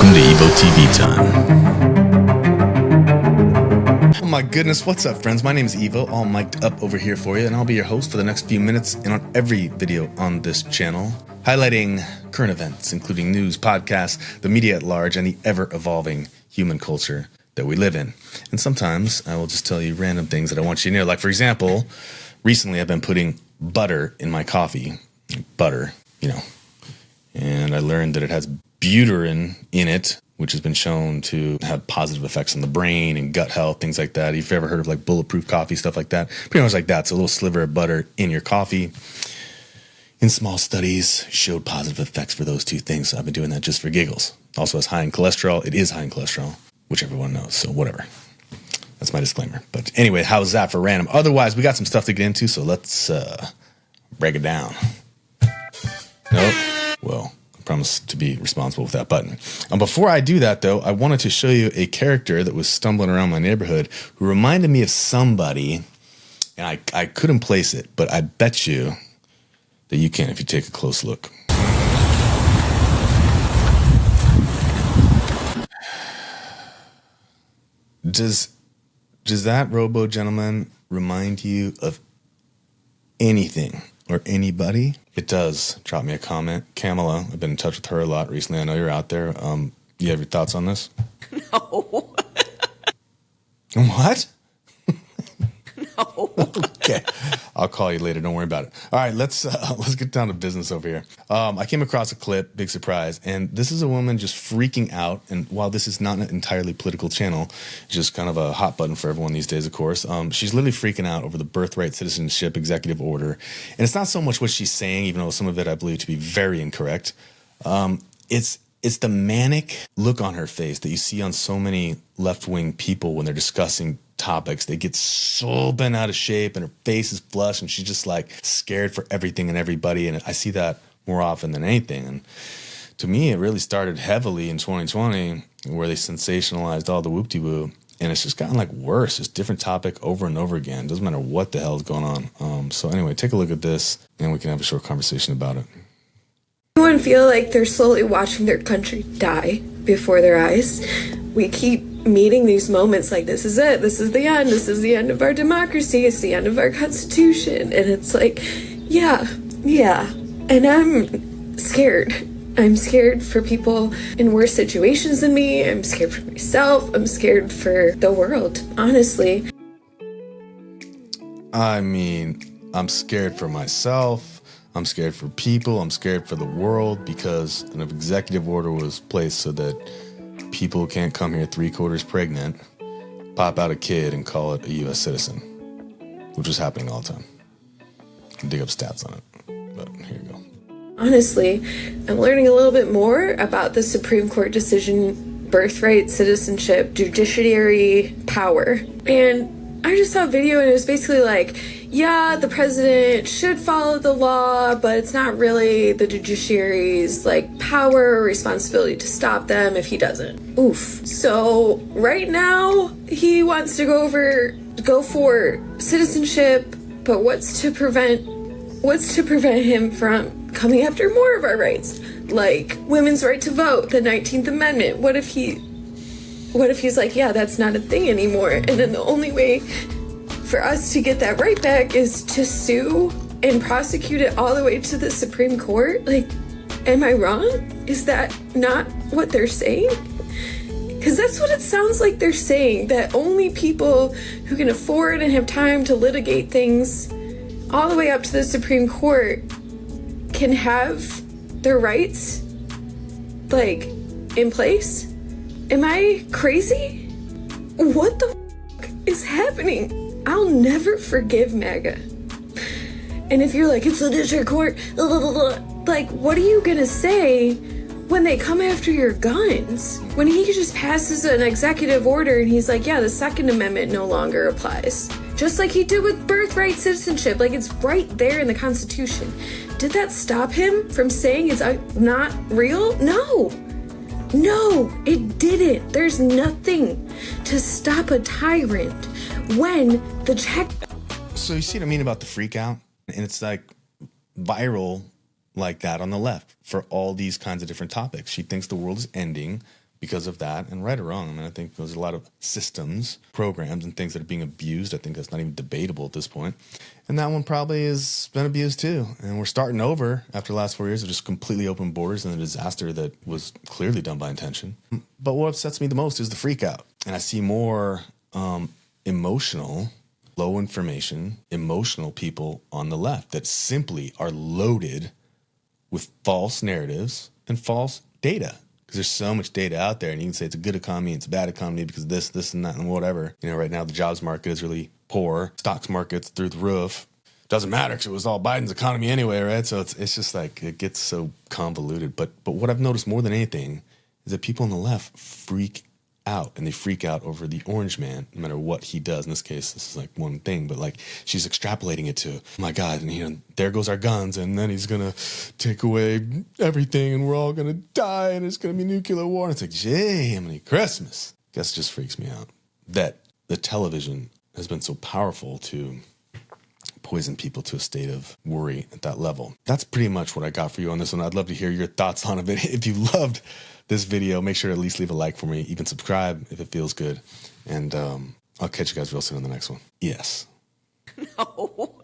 Welcome to Evo TV time. Oh my goodness, what's up friends? My name is Evo, all mic'd up over here for you, and I'll be your host for the next few minutes and on every video on this channel, highlighting current events, including news, podcasts, the media at large, and the ever-evolving human culture that we live in. And sometimes I will just tell you random things that I want you to know. Like, for example, recently I've been putting butter in my coffee. Butter, and I learned that it has butyrate in it, which has been shown to have positive effects on the brain and gut health, things like that. If you've ever heard of like bulletproof coffee, stuff like that, pretty much like that. It's a little sliver of butter in your coffee. In small studies, showed positive effects for those two things. So I've been doing that just for giggles. Also, it's high in cholesterol. It is high in cholesterol, which everyone knows. So whatever. That's my disclaimer. But anyway, how's that for random? Otherwise, we got some stuff to get into, so let's break it down. Nope. Well, I promise to be responsible with that button. Before I do that, though, I wanted to show you a character that was stumbling around my neighborhood who reminded me of somebody, and I couldn't place it, but I bet you that you can if you take a close look. Does that robo gentleman remind you of anything or anybody? It does. Drop me a comment. Kamala, I've been in touch with her a lot recently. I know you're out there. You have your thoughts on this? No. What? No. Okay. I'll call you later. Don't worry about it. All right, let's get down to business over here. I came across a clip, big surprise, and this is a woman just freaking out. And while this is not an entirely political channel, it's just kind of a hot button for everyone these days, of course. She's literally freaking out over the birthright citizenship executive order. And it's not so much what she's saying, even though some of it I believe to be very incorrect. It's the manic look on her face that you see on so many left-wing people when they're discussing topics. They get so bent out of shape and her face is flushed and she's just like scared for everything and everybody. And I see that more often than anything. And to me, it really started heavily in 2020 where they sensationalized all the whoop-de-whoop. And it's just gotten like worse. It's a different topic over and over again. Doesn't matter what the hell is going on. So anyway, take a look at this and we can have a short conversation about it. Everyone feel like they're slowly watching their country die before their eyes. We keep meeting these moments like, this is it, this is the end, this is the end of our democracy, it's the end of our constitution. And it's like, yeah. And I'm scared. I'm scared for people in worse situations than me. I'm scared for myself. I'm scared for the world, honestly. I mean, I'm scared for myself. I'm scared for people. I'm scared for the world because an executive order was placed so that people can't come here 3/4 pregnant, pop out a kid, and call it a U.S. citizen, which was happening all the time. I can dig up stats on it, but here you go. Honestly, I'm learning a little bit more about the Supreme Court decision, birthright, citizenship, judiciary power. And I just saw a video and it was basically like, yeah, the president should follow the law, but it's not really the judiciary's like power or responsibility to stop them if he doesn't. Oof. So right now he wants to go for citizenship, but what's to prevent him from coming after more of our rights? Like women's right to vote, the 19th Amendment. What if he's like, yeah, that's not a thing anymore? And then the only way for us to get that right back is to sue and prosecute it all the way to the Supreme Court? Like, am I wrong? Is that not what they're saying? Because that's what it sounds like they're saying, that only people who can afford and have time to litigate things all the way up to the Supreme Court can have their rights, like, in place? Am I crazy? What the f*** is happening? I'll never forgive MAGA. And if you're like, it's the district court, blah, blah, blah, blah, like, what are you gonna say when they come after your guns? When he just passes an executive order and he's like, yeah, the Second Amendment no longer applies. Just like he did with birthright citizenship, like it's right there in the Constitution. Did that stop him from saying it's not real? No, it didn't. There's nothing to stop a tyrant when the check. So you see what I mean about the freak out? And it's like viral like that on the left for all these kinds of different topics. She thinks the world is ending because of that, and right or wrong. I mean, I think there's a lot of systems, programs, and things that are being abused. I think that's not even debatable at this point. And that one probably has been abused too. And we're starting over after the last 4 years of just completely open borders and a disaster that was clearly done by intention. But what upsets me the most is the freak out. And I see more emotional, low information, emotional people on the left that simply are loaded with false narratives and false data. Because there's so much data out there, and you can say it's a good economy, it's a bad economy because this, and that, and whatever. You know, right now the jobs market is really poor. Stocks market's through the roof. Doesn't matter because it was all Biden's economy anyway, right? So it's just like it gets so convoluted. But what I've noticed more than anything is that people on the left freak out, and they freak out over the orange man, no matter what he does. In this case, this is like one thing, but like she's extrapolating it to, oh my God, and you know, there goes our guns, and then he's gonna take away everything, and we're all gonna die, and it's gonna be nuclear war. And it's like, Jiminy Christmas. Guess it just freaks me out that the television has been so powerful to poison people to a state of worry at that level. That's pretty much what I got for you on this one. I'd love to hear your thoughts on it. If you loved this video, make sure to at least leave a like for me, even subscribe if it feels good. And I'll catch you guys real soon on the next one. Yes. No.